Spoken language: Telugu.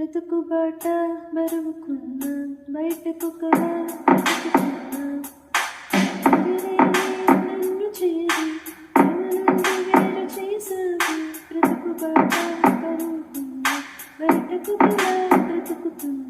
బ్రతుకు బాట బరువుకున్న బయటకు కలా బ్రతుకుతున్నా నన్ను చేరి నుండి వేరు చేసావు బ్రతుకు బాట బరువుకున్న బయటకు కలా బ్రతుకుతున్నా